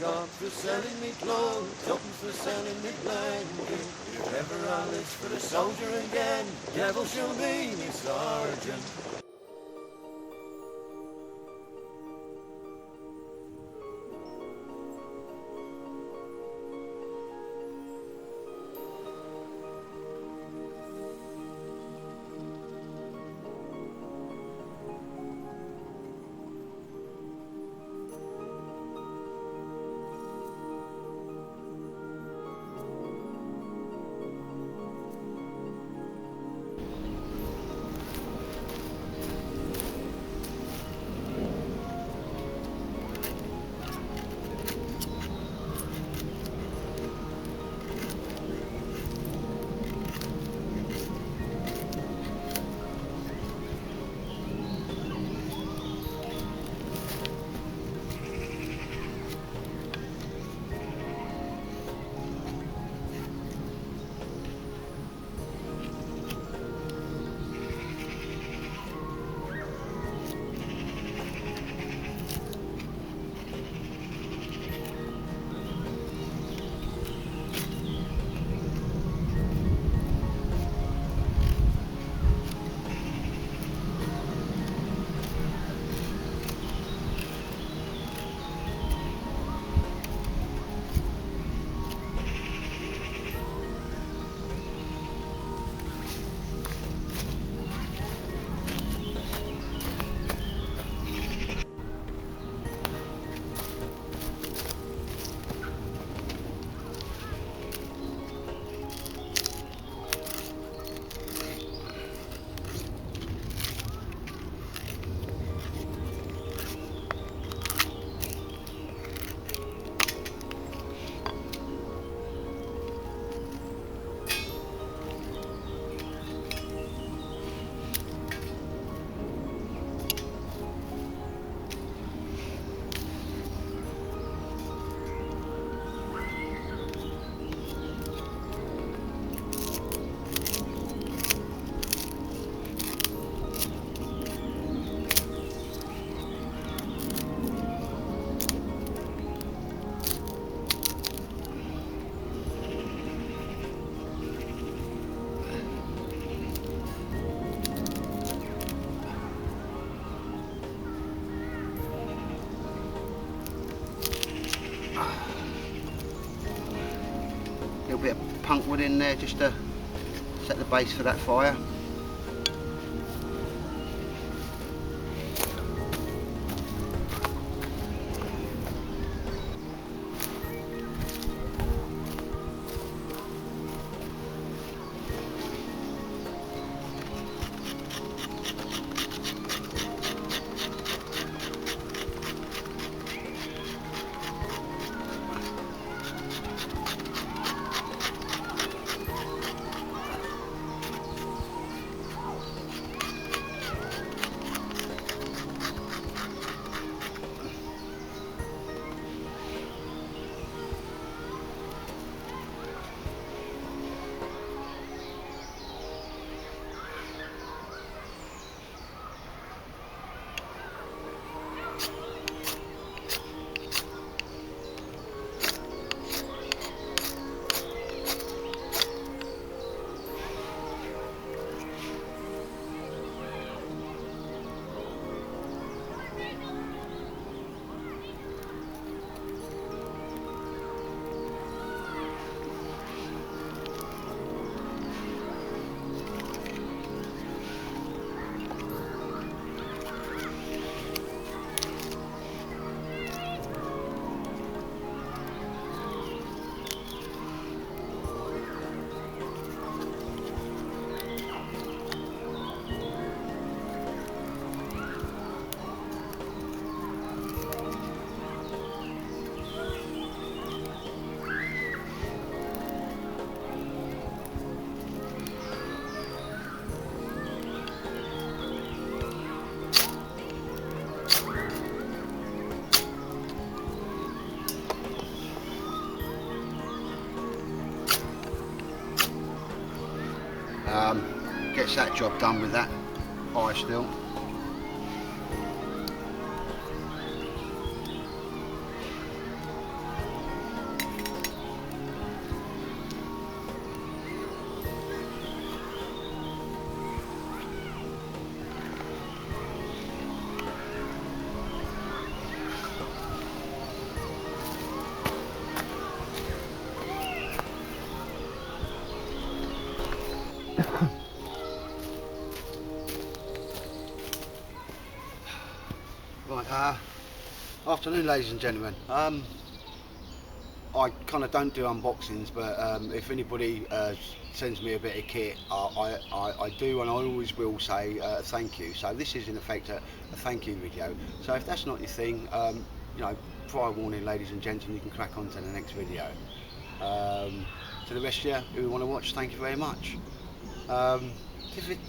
shops for selling me clothes, tuppence for selling me blanket. If ever I list for a soldier again, devil shall be me sergeant. Little bit of punk wood in there just to set the base for that fire. Gets that job done with that fire still. Right, afternoon ladies and gentlemen. I kind of don't do unboxings, but if anybody sends me a bit of kit, I do, and I always will say thank you. So this is in effect a thank you video. So if that's not your thing, you know, prior warning ladies and gentlemen, you can crack on to the next video. To the rest of you who want to watch, thank you very much.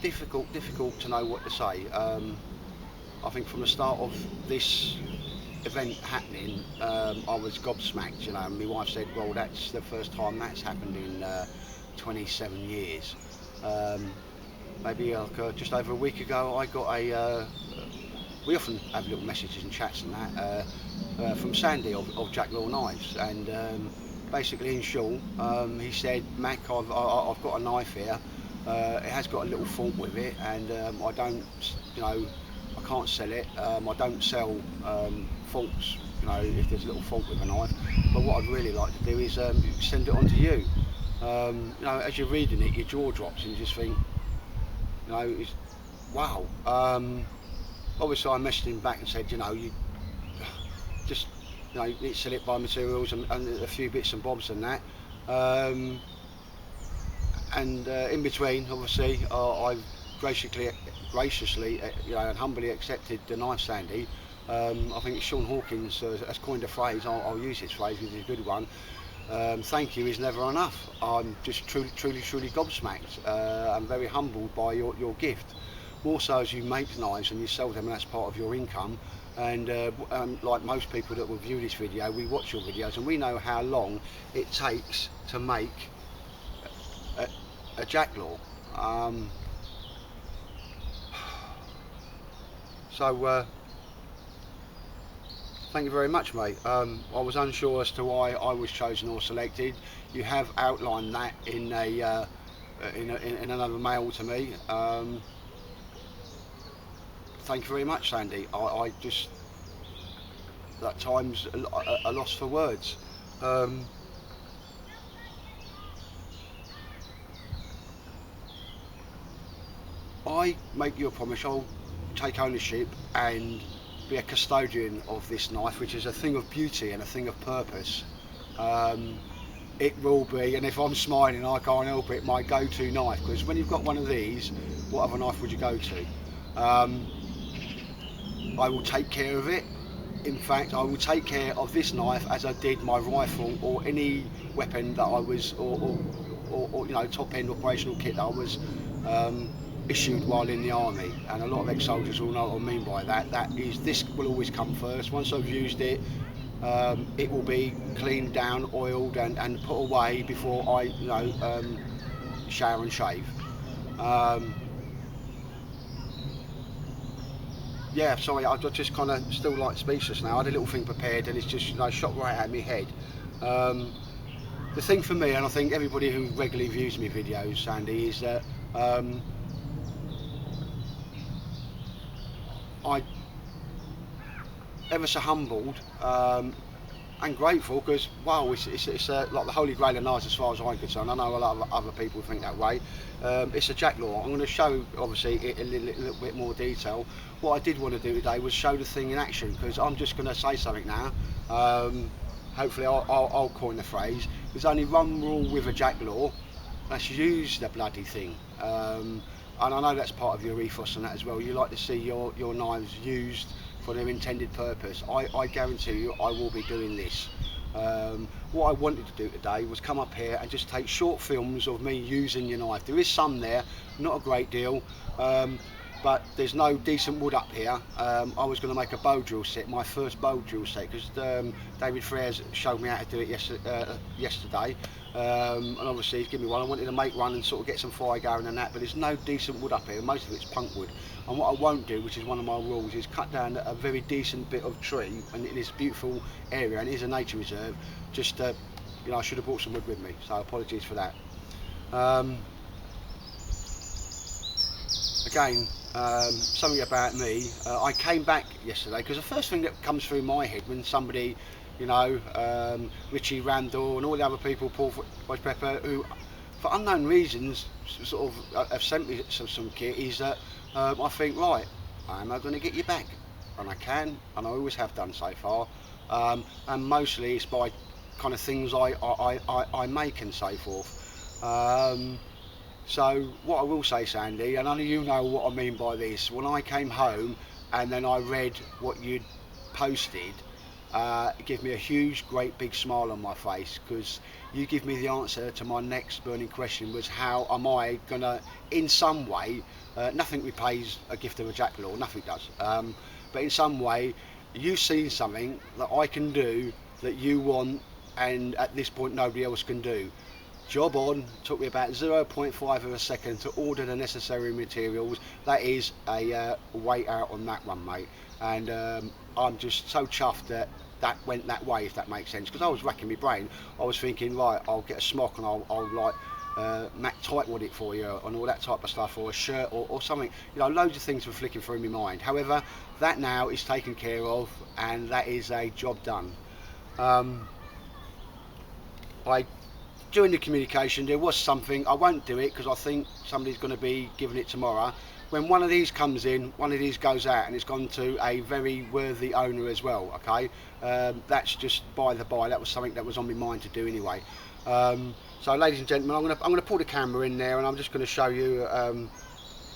Difficult to know what to say. I think from the start of this event happening, I was gobsmacked, you know, and my wife said, well, that's the first time that's happened in 27 years. Maybe like, just over a week ago, I got we often have little messages and chats and that, from Sandy of JackLore Knives, and basically in short, he said, Mac, I've got a knife here, it has got a little fault with it, and I don't, you know, I can't sell it. I don't sell faults, you know, if there's a little fault with a knife. But what I'd really like to do is send it on to you. You know, as you're reading it, your jaw drops and you just think, you know, wow. Obviously, I messaged him back and said, you know, you just, you know, you need to sell it by materials and a few bits and bobs and that. In between, obviously, I've graciously, you know, and humbly accepted the knife, Sandy. I think Sean Hawkins has coined a phrase. I'll use his phrase because it's a good one. Thank you is never enough. I'm just truly gobsmacked. I'm very humbled by your gift. More so as you make knives and you sell them, and that's part of your income. And like most people that will view this video, we watch your videos and we know how long it takes to make a JackLore. So thank you very much, mate. I was unsure as to why I was chosen or selected. You have outlined that in in another mail to me. Thank you very much, Sandy. I just at times a loss for words. I make you a promise. I'll take ownership and be a custodian of this knife, which is a thing of beauty and a thing of purpose. It will be, and if I'm smiling, I can't help it, my go-to knife, because when you've got one of these, what other knife would you go to? I will take care of it. In fact, I will take care of this knife as I did my rifle or any weapon that I was, or you know, top-end operational kit that I was issued while in the army. And a lot of ex-soldiers will know what I mean by that. That is, this will always come first. Once I've used it, it will be cleaned down, oiled, and put away before I, you know, shower and shave. Yeah, sorry, I just kind of still like speechless now. I had a little thing prepared and it's just, you know, shot right at my head. The thing for me, and I think everybody who regularly views my videos, Sandy, is that I ever so humbled and grateful, because wow, it's like the holy grail of knives as far as I'm concerned. I know a lot of other people think that way. It's a JackLore. I'm going to show obviously it in a little bit more detail. What I did want to do today was show the thing in action, because I'm just going to say something now. Hopefully I'll coin the phrase. There's only one rule with a JackLore, that's use the bloody thing. And I know that's part of your ethos and that as well. You like to see your knives used for their intended purpose. I guarantee you I will be doing this. What I wanted to do today was come up here and just take short films of me using your knife. There is some there, not a great deal, but there's no decent wood up here. I was going to make a bow drill set, my first bow drill set, because David Freres showed me how to do it yesterday. And obviously he's given me one. I wanted to make one and sort of get some fire going and that, but there's no decent wood up here. Most of it's punk wood. And what I won't do, which is one of my rules, is cut down a very decent bit of tree and in this beautiful area, and it is a nature reserve. Just you know, I should have brought some wood with me, so apologies for that. Again, something about me. I came back yesterday because the first thing that comes through my head when somebody, you know, Richie Randall and all the other people, Paul Wedge Pepper, who for unknown reasons sort of have sent me some kit, is that I think, right, how am I going to get you back? and I can, and I always have done so far, and mostly it's by kind of things I make and so forth. So what I will say, Sandy, and I know you know what I mean by this, when I came home and then I read what you'd posted, it gave me a huge, great big smile on my face, because you give me the answer to my next burning question, was how am I gonna, in some way, nothing repays a gift of a JackLore, nothing does, but in some way you've seen something that I can do that you want, and at this point nobody else can do. Job on. Took me about 0.5 of a second to order the necessary materials. That is a weight out on that one, mate, and I'm just so chuffed that that went that way, if that makes sense, because I was racking my brain. I was thinking, right, I'll get a smock and I'll like Mac tightwad it for you and all that type of stuff, or a shirt or something, you know, loads of things were flicking through my mind. However, that now is taken care of, and that is a job done. During the communication there was something, I won't do it because I think somebody's going to be giving it tomorrow. When one of these comes in, one of these goes out, and it's gone to a very worthy owner as well, okay? That's just by the by, that was something that was on my mind to do anyway. So ladies and gentlemen, I'm going to pull the camera in there, and I'm just going to show you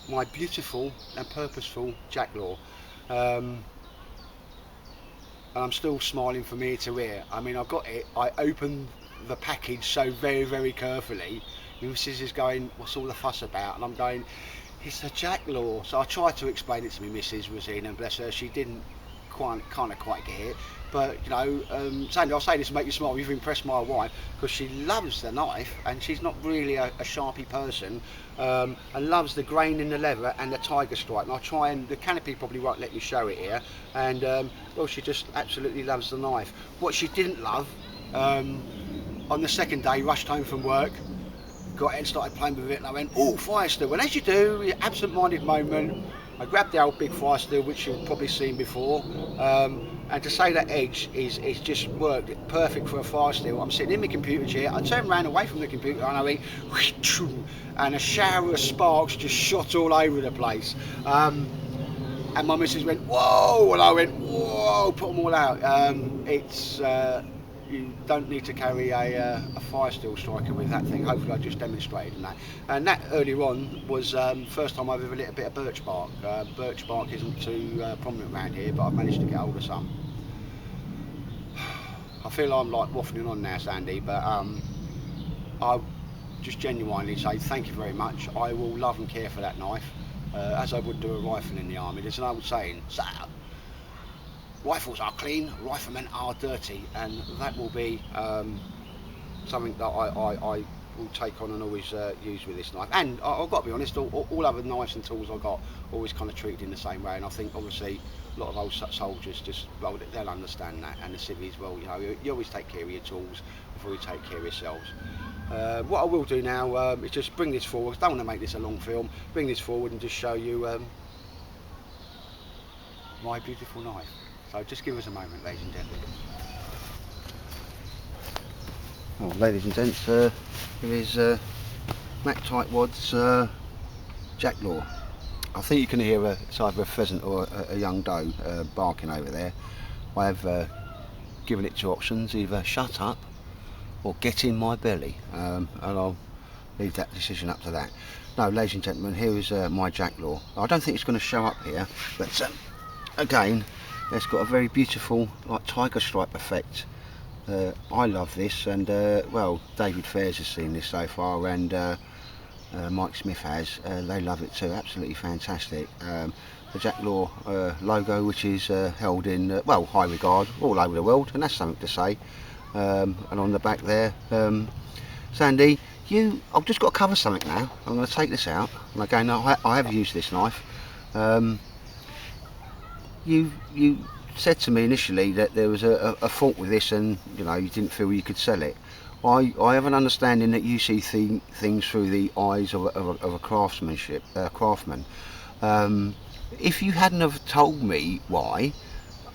my beautiful and purposeful JackLore. And I'm still smiling from ear to ear. I mean, I got it, I opened the package so very, very carefully. My missus is going, what's all the fuss about? And I'm going, it's a JackLore. So I tried to explain it to my missus, Rosina, and bless her, she didn't quite get it. But you know, Sandy, I'll say this to make you smile, you've impressed my wife, because she loves the knife, and she's not really a sharpie person, and loves the grain in the leather and the tiger stripe. And I try, and the canopy probably won't let me show it here, and well, she just absolutely loves the knife. What she didn't love, on the second day, rushed home from work, got it and started playing with it, and I went, oh, fire steel. And as you do, your absent-minded moment, I grabbed the old big fire steel, which you've probably seen before, and to say that edge is just worked perfect for a fire steel. I'm sitting in my computer chair, I turned around away from the computer, and I went, and a shower of sparks just shot all over the place. And my missus went, whoa, and I went, whoa, put them all out. You don't need to carry a fire steel striker with that thing. Hopefully I just demonstrated that. And that earlier on was first time I've ever lit a bit of birch bark. Birch bark isn't too prominent around here, but I've managed to get hold of some. I feel I'm like waffling on now, Sandy, but I'll just genuinely say thank you very much. I will love and care for that knife, as I would do a rifle in the army. There's an old saying, rifles are clean, riflemen are dirty, and that will be something that I will take on and always use with this knife. And I've got to be honest, all other knives and tools I've got always kind of treated in the same way, and I think obviously a lot of old soldiers just, well, they'll understand that, and the civvies, well, you know, you always take care of your tools before you take care of yourselves. What I will do now is just bring this forward. I don't want to make this a long film. Bring this forward and just show you my beautiful knife. So just give us a moment, ladies and gentlemen. Well, ladies and gents, here is Mac Tightwad's JackLore. I think you can hear it's either a pheasant or a young doe barking over there. I have given it two options, either shut up or get in my belly, and I'll leave that decision up to that. No, ladies and gentlemen, here is my JackLore. I don't think it's going to show up here, but again, it's got a very beautiful like tiger stripe effect. I love this, and well, David Fairs has seen this so far, and Mike Smith has. They love it too. Absolutely fantastic. The JackLore logo, which is held in well, high regard all over the world, and that's something to say. And on the back there, Sandy, I've just got to cover something now. I'm going to take this out, and again, no, I have used this knife. You said to me initially that there was a fault with this, and you know, you didn't feel you could sell it. I have an understanding that you see things through the eyes of a craftsman. If you hadn't have told me why,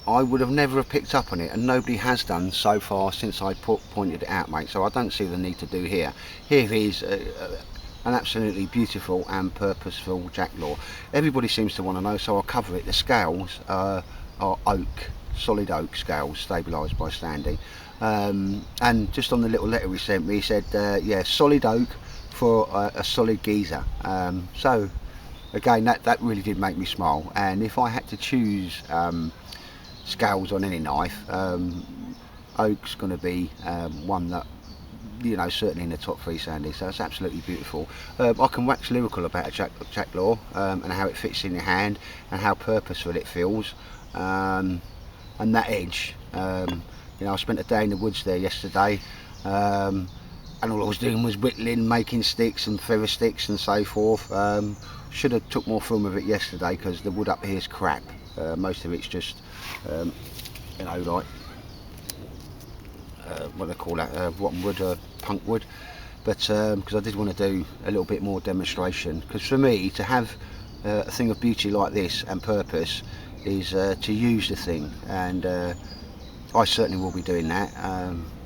I would have never have picked up on it, and nobody has done so far since I pointed it out, mate. So I don't see the need to do here. Here is an absolutely beautiful and purposeful JackLore. Everybody seems to want to know, so I'll cover it. The scales are oak, solid oak scales stabilised by Sandy. And just on the little letter he sent me, he said, yeah, solid oak for a solid geezer. So again, that really did make me smile. And if I had to choose scales on any knife, oak's going to be one that, you know, certainly in the top 3, Sandy. So it's absolutely beautiful. I can wax lyrical about a JackLore and how it fits in your hand and how purposeful it feels, and that edge. You know, I spent a day in the woods there yesterday, and all I was doing was whittling, making sticks and feather sticks and so forth. Should have took more film of it yesterday because the wood up here is crap. Most of it's just, you know, like what do they call that? Rotten wood, punk wood. But because I did want to do a little bit more demonstration. Because for me, to have a thing of beauty like this and purpose is to use the thing, and I certainly will be doing that.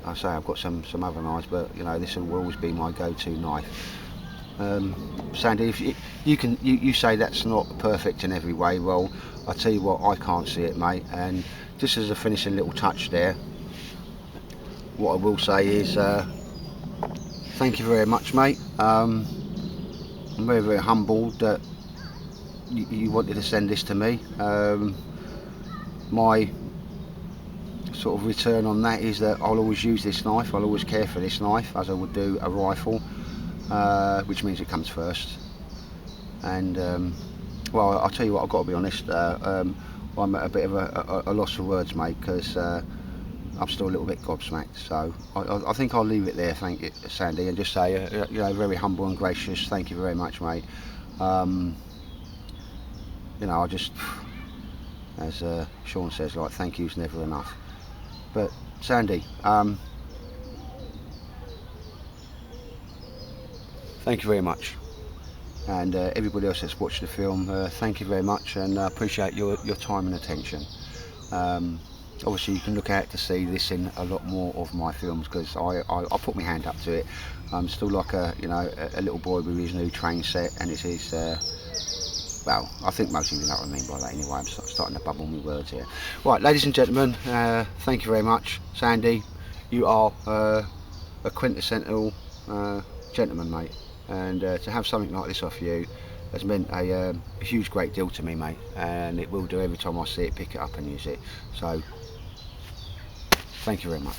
I say I've got some other knives, but you know, this will always be my go-to knife. Sandy, if you say that's not perfect in every way, well, I tell you what, I can't see it, mate. And just as a finishing little touch there, what I will say is thank you very much, mate. I'm very, very humbled that you wanted to send this to me. My sort of return on that is that I'll always use this knife, I'll always care for this knife as I would do a rifle, which means it comes first. And well, I'll tell you what, I've got to be honest, I'm at a bit of a loss for words, mate, because I'm still a little bit gobsmacked. So I think I'll leave it there, thank you, Sandy, and just say, you know, very humble and gracious, thank you very much, mate. You know, I just, as Sean says, like, thank you's never enough. But Sandy, thank you very much, and everybody else that's watched the film, thank you very much, and I appreciate your time and attention. Obviously you can look out to see this in a lot more of my films, because I put my hand up to it. I'm still like a, you know, a little boy with his new train set, and it's his, well, I think most of you know what I mean by that anyway. I'm starting to bubble my words here. Right, ladies and gentlemen, thank you very much. Sandy, you are a quintessential gentleman, mate, and to have something like this off you has meant a huge great deal to me, mate, and it will do every time I see it, pick it up and use it. So thank you very much.